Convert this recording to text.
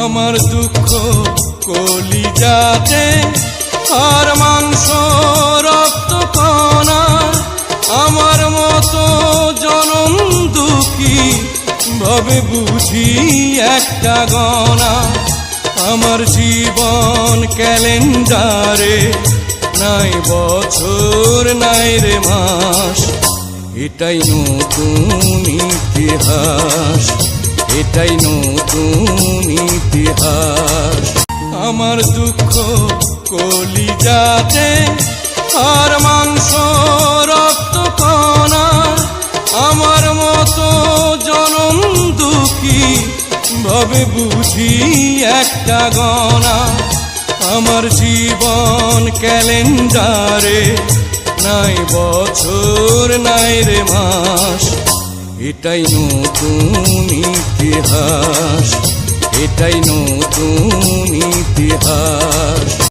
আমার দুঃখ কলিজাতে আর মাংস রক্ত কণা, আমার মতো জনম দুঃখী ভাবে বুঝি একটা গণা। আমার জীবন ক্যালেন্ডারে নাই বছর নাই রে মাস, এটাই নতুন ইতিহাস, এটাই নতুন ইতিহাস। আমার দুঃখ কলিজাতে আর মাংস রক্ত কণা, আমার মতো জনম দুঃখী ভাবে বুঝি একটা গণা। আমার জীবন ক্যালেন্ডারে নাই বছর নাই রে মাস, এটাই নতুন ইতিহাস, এটাই নতুন